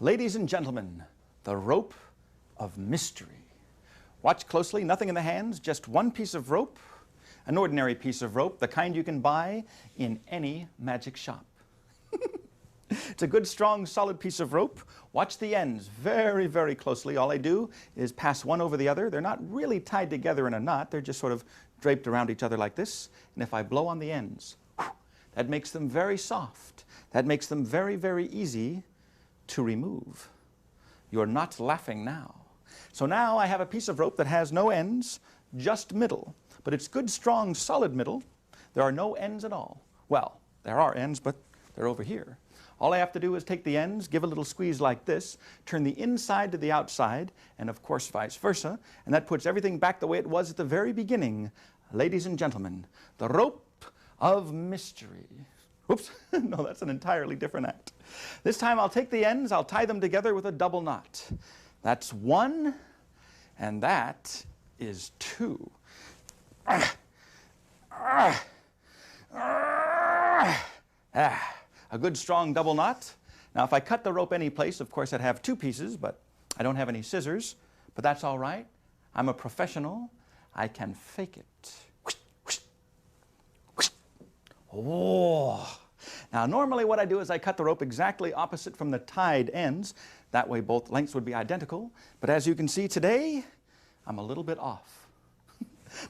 Ladies and gentlemen, the rope of mystery. Watch closely, nothing in the hands, just one piece of rope, an ordinary piece of rope, the kind you can buy in any magic shop. It's a good, strong, solid piece of rope. Watch the ends very, very closely. All I do is pass one over the other. They're not really tied together in a knot. They're just sort of draped around each other like this. And if I blow on the ends, that makes them very soft. That makes them very, very easy to remove. You're not laughing now. So now I have a piece of rope that has no ends, just middle. But it's good, strong, solid middle. There are no ends at all. Well, there are ends, but they're over here. All I have to do is take the ends, give a little squeeze like this, turn the inside to the outside, and of course vice versa, and that puts everything back the way it was at the very beginning. Ladies and gentlemen, the rope of mystery. Oops, no, that's an entirely different act. This time I'll take the ends, I'll tie them together with a double knot. That's one, and that is two. A good strong double knot. Now if I cut the rope any place, of course I'd have two pieces, but I don't have any scissors. But that's all right. I'm a professional. I can fake it. Oh. Now normally what I do is I cut the rope exactly opposite from the tied ends. That way both lengths would be identical. But as you can see today, I'm a little bit off.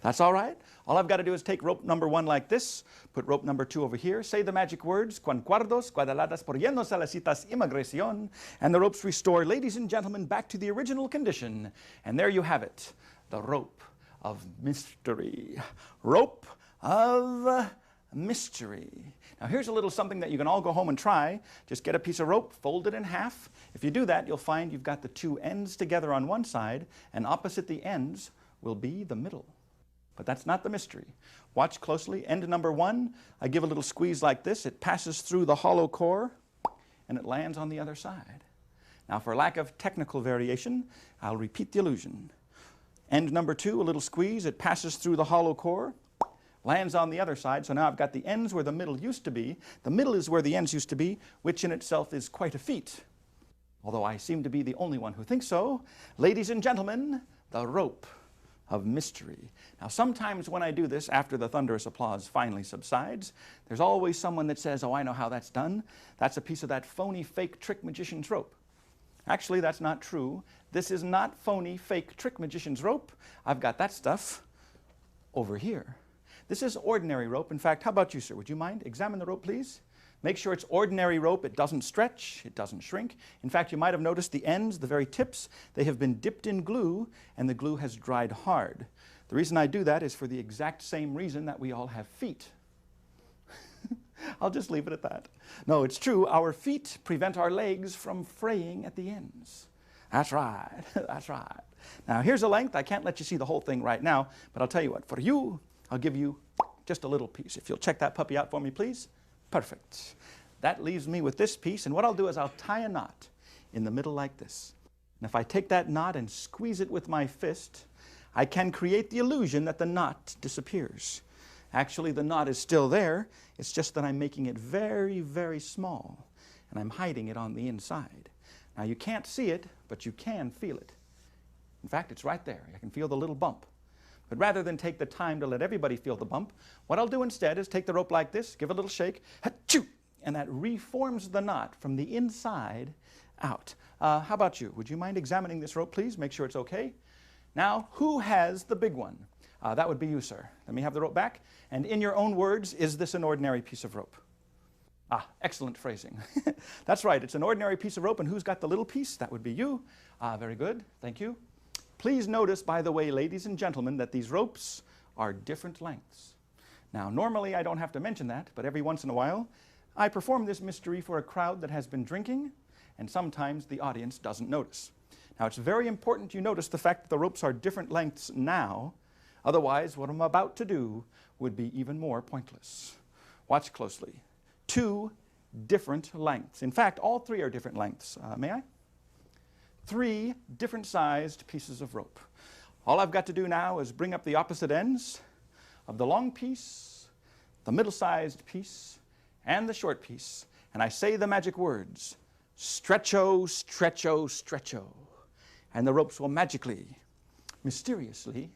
That's all right. All I've got to do is take rope number one like this, put rope number two over here, say the magic words, cuancuardos, cuadaladas, por yendo salecitas, imagracion, and the ropes restore, ladies and gentlemen, back to the original condition. And there you have it, the rope of mystery. Rope of mystery. Now here's a little something that you can all go home and try. Just get a piece of rope, fold it in half. If you do that, you'll find you've got the two ends together on one side, and opposite the ends will be the middle. But that's not the mystery. Watch closely. End number one, I give a little squeeze like this. It passes through the hollow core, and it lands on the other side. Now, for lack of technical variation, I'll repeat the illusion. End number two, a little squeeze. It passes through the hollow core, lands on the other side. So now I've got the ends where the middle used to be. The middle is where the ends used to be, which in itself is quite a feat. Although I seem to be the only one who thinks so. Ladies and gentlemen, the rope of mystery. Now sometimes when I do this, after the thunderous applause finally subsides, there's always someone that says, oh, I know how that's done. That's a piece of that phony, fake trick magician's rope. Actually, that's not true. This is not phony, fake trick magician's rope. I've got that stuff over here. This is ordinary rope. In fact, how about you, sir? Would you mind? Examine the rope, please. Make sure it's ordinary rope. It doesn't stretch. It doesn't shrink. In fact, you might have noticed the ends, the very tips, they have been dipped in glue, and the glue has dried hard. The reason I do that is for the exact same reason that we all have feet. I'll just leave it at that. No, it's true. Our feet prevent our legs from fraying at the ends. That's right. That's right. Now, here's a length. I can't let you see the whole thing right now, but I'll tell you what. For you, I'll give you just a little piece. If you'll check that puppy out for me, please. Perfect. That leaves me with this piece, and what I'll do is I'll tie a knot in the middle like this. And if I take that knot and squeeze it with my fist, I can create the illusion that the knot disappears. Actually, the knot is still there. It's just that I'm making it very, very small, and I'm hiding it on the inside. Now, you can't see it, but you can feel it. In fact, it's right there. I can feel the little bump. But rather than take the time to let everybody feel the bump, what I'll do instead is take the rope like this, give a little shake, ha-choo, and that reforms the knot from the inside out. How about you? Would you mind examining this rope, please? Make sure it's okay. Now, who has the big one? That would be you, sir. Let me have the rope back. And in your own words, is this an ordinary piece of rope? Ah, excellent phrasing. That's right, it's an ordinary piece of rope, and who's got the little piece? That would be you. Very good, thank you. Please notice, by the way, ladies and gentlemen, that these ropes are different lengths. Now, normally I don't have to mention that, but every once in a while, I perform this mystery for a crowd that has been drinking, and sometimes the audience doesn't notice. Now, it's very important you notice the fact that the ropes are different lengths now. Otherwise, what I'm about to do would be even more pointless. Watch closely. Two different lengths. In fact, all three are different lengths. May I? Three different sized pieces of rope. All I've got to do now is bring up the opposite ends of the long piece, the middle-sized piece, and the short piece, and I say the magic words, stretcho, stretcho, stretcho. And the ropes will magically, mysteriously,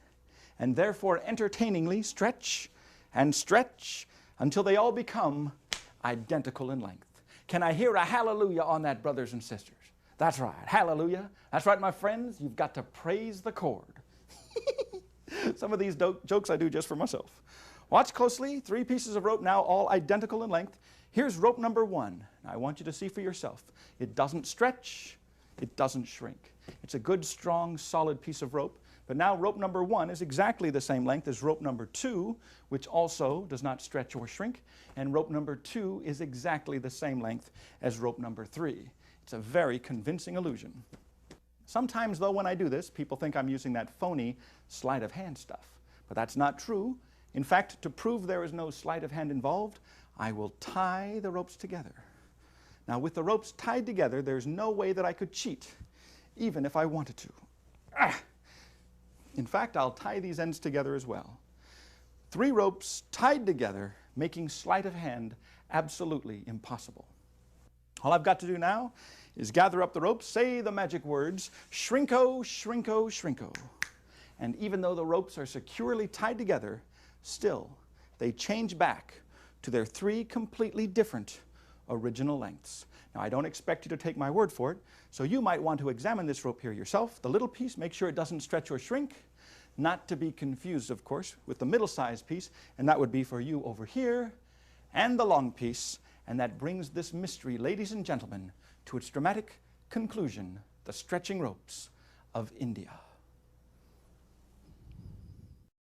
and therefore entertainingly stretch and stretch until they all become identical in length. Can I hear a hallelujah on that, brothers and sisters? That's right, hallelujah. That's right, my friends, you've got to praise the cord. Some of these jokes I do just for myself. Watch closely, 3 pieces of rope now all identical in length. Here's rope number 1. Now, I want you to see for yourself. It doesn't stretch, it doesn't shrink. It's a good, strong, solid piece of rope. But now rope number 1 is exactly the same length as rope number 2, which also does not stretch or shrink. And rope number 2 is exactly the same length as rope number 3. It's a very convincing illusion. Sometimes, though, when I do this, people think I'm using that phony sleight of hand stuff. But that's not true. In fact, to prove there is no sleight of hand involved, I will tie the ropes together. Now, with the ropes tied together, there's no way that I could cheat, even if I wanted to. In fact, I'll tie these ends together as well. 3 ropes tied together, making sleight of hand absolutely impossible. All I've got to do now is gather up the ropes, say the magic words, shrinko, shrinko, shrinko. And even though the ropes are securely tied together, still they change back to their 3 completely different original lengths. Now, I don't expect you to take my word for it, so you might want to examine this rope here yourself. The little piece, make sure it doesn't stretch or shrink. Not to be confused, of course, with the middle-sized piece, and that would be for you over here, and the long piece, and that brings this mystery, ladies and gentlemen, to its dramatic conclusion, the stretching ropes of India.